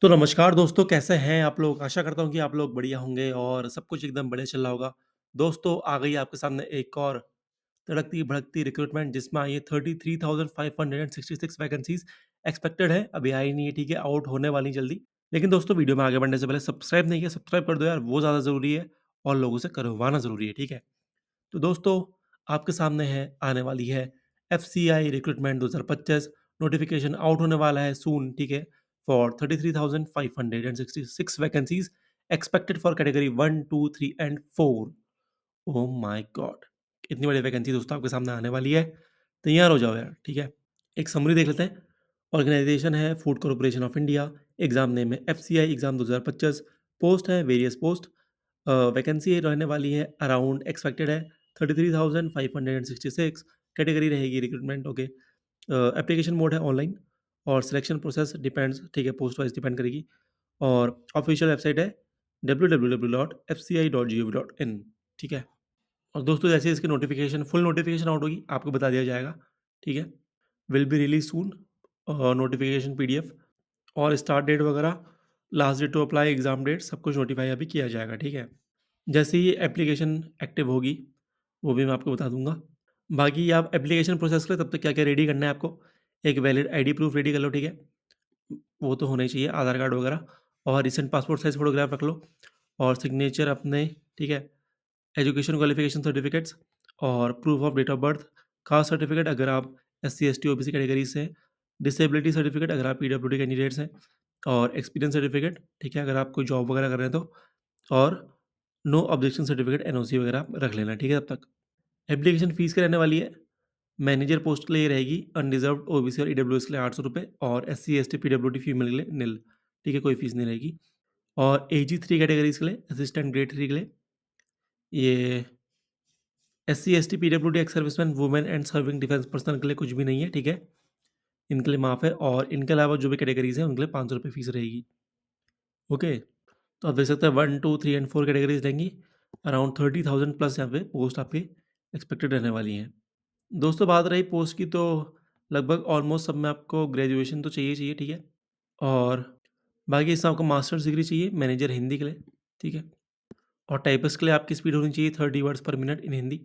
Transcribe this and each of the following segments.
तो नमस्कार दोस्तों, कैसे हैं आप लोग? आशा करता हूँ कि आप लोग बढ़िया होंगे और सब कुछ एकदम बढ़िया चल रहा होगा। दोस्तों, आ गई आपके सामने एक और तड़कती-भड़कती रिक्रूटमेंट जिसमें आई है 33,566 वैकेंसीज़ एक्सपेक्टेड है, अभी आई नहीं है, ठीक है? आउट होने वाली जल्दी। लेकिन दोस्तों वीडियो में आगे बढ़ने से पहले सब्सक्राइब नहीं किया, सब्सक्राइब कर दो यार, वो ज़्यादा ज़रूरी है और लोगों से करवाना ज़रूरी है, ठीक है? तो दोस्तों, आपके सामने है आने वाली है एफसीआई रिक्रूटमेंट 2025 नोटिफिकेशन आउट होने वाला है सून, ठीक है? For 33,566 vacancies expected for category 1, 2, 3 and 4। Oh my God! इतनी बड़ी वैकेंसी दोस्तों आपके सामने आने वाली है। तैयार हो जाओ यार, ठीक है? एक समरी देख लेते हैं। ऑर्गेनाइजेशन है food corporation of India, exam name है एफसीआई एग्ज़ाम 2025, पोस्ट है वेरियस पोस्ट। वैकेंसी रहने वाली है अराउंड एक्सपेक्टेड है 33,566। कैटेगरी रहेगी रिक्रूटमेंट, ओके। एप्लीकेशन मोड है ऑनलाइन और सिलेक्शन प्रोसेस डिपेंड्स, ठीक है, पोस्ट वाइज डिपेंड करेगी। और ऑफिशियल वेबसाइट है www.fci.gov.in, ठीक है। और दोस्तों जैसे इसकी नोटिफिकेशन फुल नोटिफिकेशन आउट होगी आपको बता दिया जाएगा, ठीक है। Will be release soon notification PDF और स्टार्ट डेट वगैरह, last date to apply, exam date, सब कुछ नोटिफाई अभी किया जाएगा, ठीक है। जैसे ही एप्लीकेशन एक्टिव होगी, वो भी मैं आपको बता दूँगा। बाकी आप एप्लीकेशन प्रोसेस के लिए तब तक क्या-क्या रेडी करना है आपको, एक वैलिड आईडी प्रूफ रेडी कर लो, ठीक है? वो तो होना ही चाहिए, आधार कार्ड वगैरह और रिसेंट पासपोर्ट साइज़ फ़ोटोग्राफ रख लो और सिग्नेचर अपने, ठीक है? एजुकेशन क्वालिफ़िकेशन सर्टिफ़िकेट्स और proof of date of birth, caste certificate अगर आप एससी, एसटी, ओबीसी कैटेगरी से हैं, डिसेबिलिटी सर्टिफ़िकेट अगर आप पीडब्ल्यूडी कैंडिडेट्स हैं और एक्सपीरियंस सर्टिफ़िकेट, ठीक है? अगर आप कोई जॉब वगैरह कर रहे हैं तो। और नो ऑब्जेक्शन सर्टिफ़िकेट एनओसी वगैरह आप रख लेना, ठीक है तब तक। एप्लीकेशन फ़ीस क्या रहने वाली है? मैनेजर पोस्ट के लिए रहेगी अनरिज़र्व्ड ओबीसी और ईडब्ल्यूएस के लिए ₹800 और एससी, एसटी, पीडब्ल्यूडी फीमेल के लिए निल, ठीक है? कोई फ़ीस नहीं रहेगी। और एजी 3 कैटेगरीज़ के लिए असिस्टेंट ग्रेड 3 के लिए ये SC, ST, PWD, ex serviceman, women and serving defence personnel के लिए कुछ भी नहीं है, ठीक है? इनके लिए माफ़ है और इनके अलावा जो भी कैटेगरीज़ हैं उनके लिए ₹500 फ़ीस रहेगी, ओके? तो आप देख सकते हैं 1, 2, 3 एंड 4 कैटेगरीज़ रहेंगी। अराउंड 30,000 प्लस यहाँ पे पोस्ट आपकी एक्सपेक्टेड रहने वाली हैं। दोस्तों बात रही पोस्ट की, तो लगभग ऑलमोस्ट सब में आपको ग्रेजुएशन तो चाहिए चाहिए, ठीक है? और बाकी इसमें आपको मास्टर्स डिग्री चाहिए मैनेजर हिंदी के लिए, ठीक है? और टाइपिस्ट के लिए आपकी स्पीड होनी चाहिए 30 वर्ड्स पर मिनट इन हिंदी।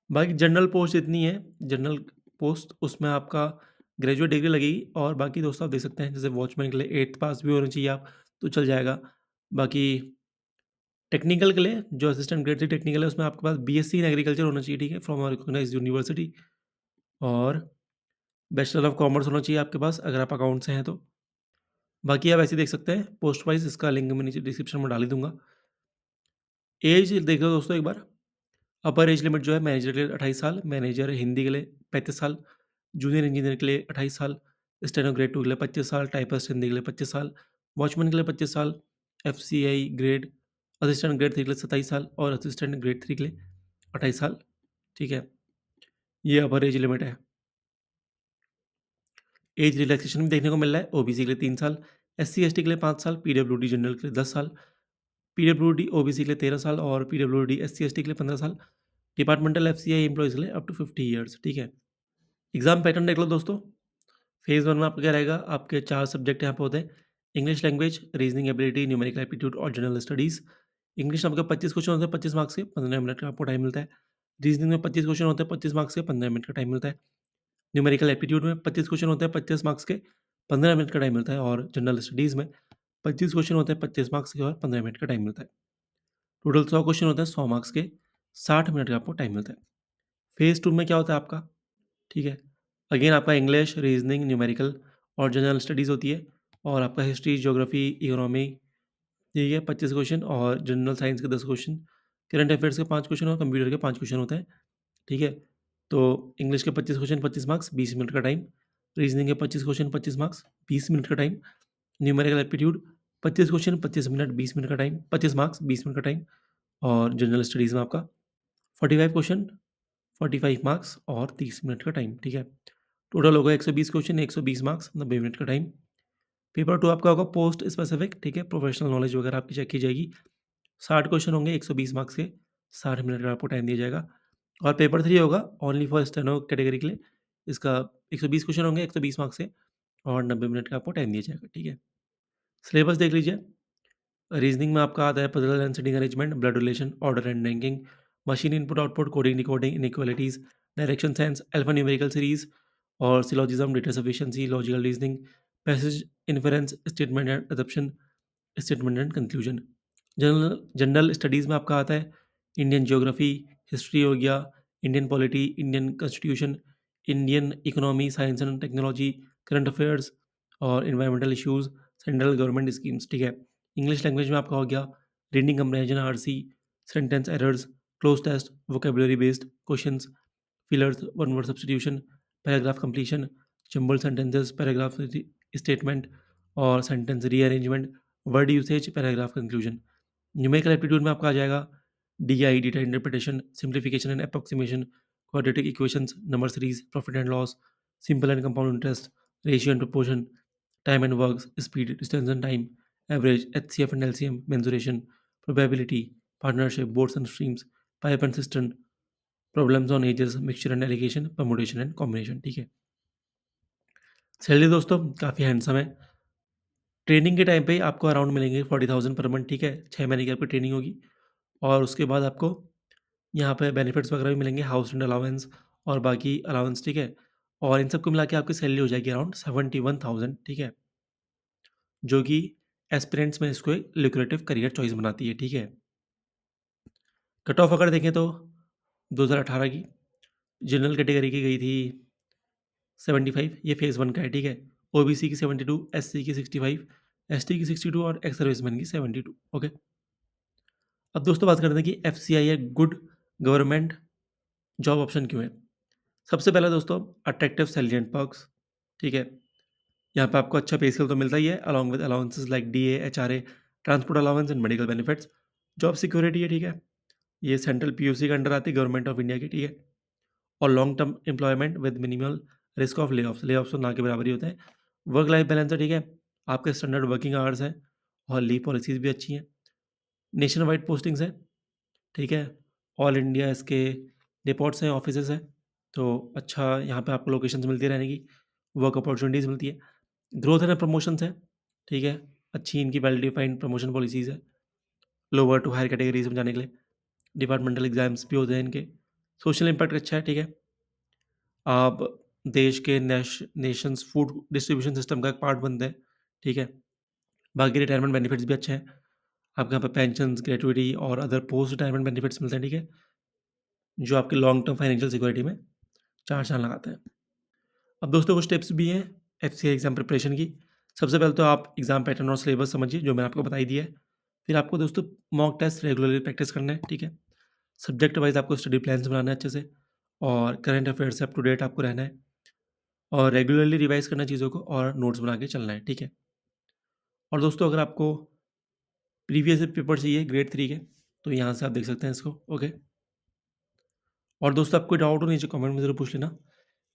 बाकी जनरल पोस्ट इतनी है, जनरल पोस्ट उसमें आपका ग्रेजुएट डिग्री लगेगी और बाकी दोस्तों आप देख सकते हैं जैसे वॉचमैन के लिए 8th पास भी होना चाहिए आप, तो चल जाएगा। बाकी टेक्निकल के लिए जो असिस्टेंट ग्रेड 3 टेक्निकल है उसमें आपके पास बीएससी इन एग्रीकल्चर होना चाहिए, ठीक है? From a recognised university. और बैचलर ऑफ कॉमर्स होना चाहिए आपके पास अगर आप अकाउंट से हैं तो। बाकी आप ऐसे देख सकते हैं पोस्ट वाइज़, इसका लिंक मैं नीचे डिस्क्रिप्शन में डाल ही दूँगा। एज देख लो दोस्तों एक बार, अपर एज लिमिट जो है मैनेजर के लिए 28 साल, मैनेजर हिंदी के लिए 35 साल, जूनियर इंजीनियर के लिए 28 साल, स्टेनो ग्रेड 2 के लिए 25 साल, टाइपिस्ट हिंदी के लिए 25 साल, वॉचमैन के लिए 25 साल, एफसीआई ग्रेड असिस्टेंट ग्रेड 3 के लिए 27 साल और असिस्टेंट ग्रेड 3 के लिए 28 साल, ठीक है? ये अपर एज लिमिट है। एज रिलैक्सेशन भी देखने को मिल रहा है, ओबीसी के लिए 3 साल, एससी-एसटी के लिए 5 साल, पीडब्ल्यूडी जनरल के लिए 10 साल, पीडब्ल्यूडी ओबीसी के लिए 13 साल और पीडब्ल्यूडी एससी-एसटी के लिए 15 साल, डिपार्टमेंटल एफसीआई एम्प्लॉइज़ के लिए अप टू 50 ईयर्स, ठीक है? एग्ज़ाम पैटर्न देख लो दोस्तों। फेज़ 1 में आपका क्या रहेगा, आपके 4 सब्जेक्ट यहाँ पे होते हैं। English language, reasoning ability, numerical aptitude और जनरल स्टडीज़। इंग्लिश में आपके 25 क्वेश्चन होते हैं 25 मार्क्स के, 15 मिनट का आपको टाइम मिलता है। रीज़निंग में 25 क्वेश्चन होते हैं 25 मार्क्स के, 15 मिनट का टाइम मिलता है। न्यूमेरिकल एप्टीट्यूड में 25 क्वेश्चन होते हैं 25 मार्क्स के, 15 मिनट का टाइम मिलता है। और जनरल स्टडीज़ में 25 क्वेश्चन होते हैं 25 मार्क्स के और 15 मिनट का टाइम मिलता है। टोटल 100 क्वेश्चन होते हैं 100 मार्क्स के, 60 मिनट का आपको टाइम मिलता है। फेज़ 2 में क्या होता है आपका, ठीक है? अगेन आपका इंग्लिश, रीज़निंग, न्यूमेरिकल और जनरल स्टडीज़ होती है और आपका हिस्ट्री, ज्योग्राफी, इकोनॉमी, ठीक है, 25 क्वेश्चन और जनरल साइंस के 10 क्वेश्चन, करंट अफेयर्स के 5 क्वेश्चन और कंप्यूटर के 5 क्वेश्चन होते हैं, ठीक है? तो इंग्लिश के 25 क्वेश्चन 25 मार्क्स 20 मिनट का टाइम, रीज़निंग के 25 क्वेश्चन 25 मार्क्स 20 मिनट का time, numerical aptitude 25 question 25 minute 20 minute का टाइम, 25 मार्क्स 20 मिनट का टाइम। और जनरल स्टडीज़ में आपका 45 क्वेश्चन 45 मार्क्स और 30 मिनट का टाइम, ठीक है? टोटल होगा 120 क्वेश्चन 120 मार्क्स 90 मिनट का टाइम। पेपर 2 आपका होगा पोस्ट स्पेसिफिक, ठीक है? प्रोफेशनल नॉलेज वगैरह आपकी चेक की जाएगी। 60 क्वेश्चन होंगे 120 मार्क्स के, 60 मिनट का आपको टाइम दिया जाएगा। और पेपर 3 होगा ओनली फॉर स्टेनो कैटेगरी के लिए। इसका 120 क्वेश्चन होंगे 120 मार्क्स के और 90 मिनट का आपको टाइम दिया जाएगा, ठीक है? सिलेबस देख लीजिए। रीजनिंग में आपका आता है puzzle and sitting arrangement, blood relation, order and ranking, machine input output, coding decoding, inequalities, direction science, alpha numerical series और syllogism, data sufficiency, logical reasoning, passage inference, statement and adoption, statement and conclusion. General general studies में आपका आता है Indian geography, history हो गया, Indian polity, Indian constitution, Indian economy, science and technology, current affairs और environmental issues, central government schemes, ठीक है। English language में आपका हो गया reading comprehension, RC, sentence errors, cloze test, vocabulary based questions, fillers, one word substitution, paragraph completion, jumble sentences, paragraph statement और sentence rearrangement, word usage, paragraph conclusion. Numerical aptitude में आपका आ जाएगा DI, data interpretation, simplification and approximation, quadratic equations, number series, profit and loss, simple and compound interest, ratio and proportion, time and work, speed, distance and time, average, HCF and LCM, mensuration, probability, partnership, boards and streams, pipe and system, problems on edges, mixture and allegation, permutation and combination, ठीक है। Salary दोस्तों काफ़ी handsome है। Training के time पे ही आपको around मिलेंगे 40,000 per month, ठीक है। 6 महीने की आपकी ट्रेनिंग होगी और उसके बाद आपको यहाँ पे बेनिफिट्स वगैरह भी मिलेंगे, हाउस रेंट अलाउंस और बाकी अलाउंस, ठीक है। और इन सबको मिला के आपकी सैलरी हो जाएगी अराउंड 71,000, ठीक है, जो कि एस्पिरेंट्स में इसको एक ल्यूक्रेटिव करियर चॉइस बनाती है, ठीक है। कट ऑफ अगर देखें तो 2018 की जनरल कैटेगरी की गई थी 75, ये फेज़ 1 का है, ठीक है। ओबीसी की 72, एससी की 65, एसटी की 62 और एक्स सर्विसमैन की 72, ओके। अब दोस्तों बात करते हैं कि एफसीआई है गुड गवर्नमेंट जॉब ऑप्शन क्यों है। सबसे पहला दोस्तों अट्रैक्टिव सैलरी एंड पर्क्स, ठीक है। यहाँ पे आपको अच्छा पे स्केल तो मिलता ही है along with allowances like DA, HRA, transport allowance and medical benefits. Job security है, ठीक है। ये सेंट्रल पीयूसी के अंडर आती है, गवर्नमेंट ऑफ इंडिया की, ठीक है। और long term employment with minimal risk of ले ऑफ्स तो ना के बराबर ही होते हैं। वर्क लाइफ बैलेंस है, ठीक है। आपके स्टैंडर्ड वर्किंग आवर्स हैं और लीव पॉलिसीज़ भी अच्छी हैं। नेशन वाइड पोस्टिंग्स हैं, ठीक है। ऑल इंडिया इसके डिपोट्स हैं, ऑफिसेज़ हैं, तो अच्छा यहाँ पे आपको लोकेशंस मिलती रहने की, वर्क अपॉर्चुनिटीज़ मिलती है। ग्रोथ एंड प्रमोशंस है, ठीक है। अच्छी इनकी वेल डिफाइंड प्रमोशन पॉलिसीज़ है लोअर टू हायर कैटेगरीज में जाने के लिए। डिपार्टमेंटल एग्जाम्स भी होते हैं इनके। सोशल इम्पैक्ट अच्छा है, ठीक है। आप देश के नेशंस फूड डिस्ट्रीब्यूशन सिस्टम का एक पार्ट बनते हैं, ठीक है। बाकी रिटायरमेंट बेनिफिट्स भी अच्छे हैं। आपके यहाँ पे पेंशन्स, ग्रेट्युटी और अदर पोस्ट रिटायरमेंट बेनिफिट्स मिलते हैं, ठीक है, जो आपके लॉन्ग टर्म फाइनेंशियल सिक्योरिटी में 4 चाँद लगाते हैं। अब दोस्तों कुछ टिप्स भी हैं एफसीआई एग्ज़ाम प्रिपरेशन की। सबसे पहले तो आप एग्ज़ाम पैटर्न और सिलेबस समझिए, जो मैंने आपको बता ही दिया है। फिर आपको दोस्तों मॉक टेस्ट रेगुलरली प्रैक्टिस करना है, ठीक है। सब्जेक्ट वाइज़ आपको स्टडी प्लान्स बनाना है अच्छे से और करंट अफेयर्स से अप टू डेट आपको रहना है और रेगुलरली रिवाइज़ करना है चीज़ों को और नोट्स बना के चलना है, ठीक है। और दोस्तों अगर आपको प्रीवियस पेपर चाहिए ग्रेड 3 के, तो यहाँ से आप देख सकते हैं इसको, ओके। और दोस्तों आपको डाउट हो नीचे कमेंट में ज़रूर पूछ लेना।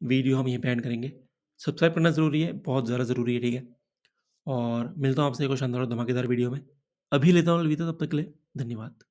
वीडियो हम यहीं पे एंड करेंगे। सब्सक्राइब करना ज़रूरी है, बहुत ज़्यादा ज़रूरी है, ठीक है। और मिलता हूँ आपसे एक और शानदार और धमाकेदार वीडियो में। अभी लेता हूँ अलविदा, तब तक के लिए धन्यवाद।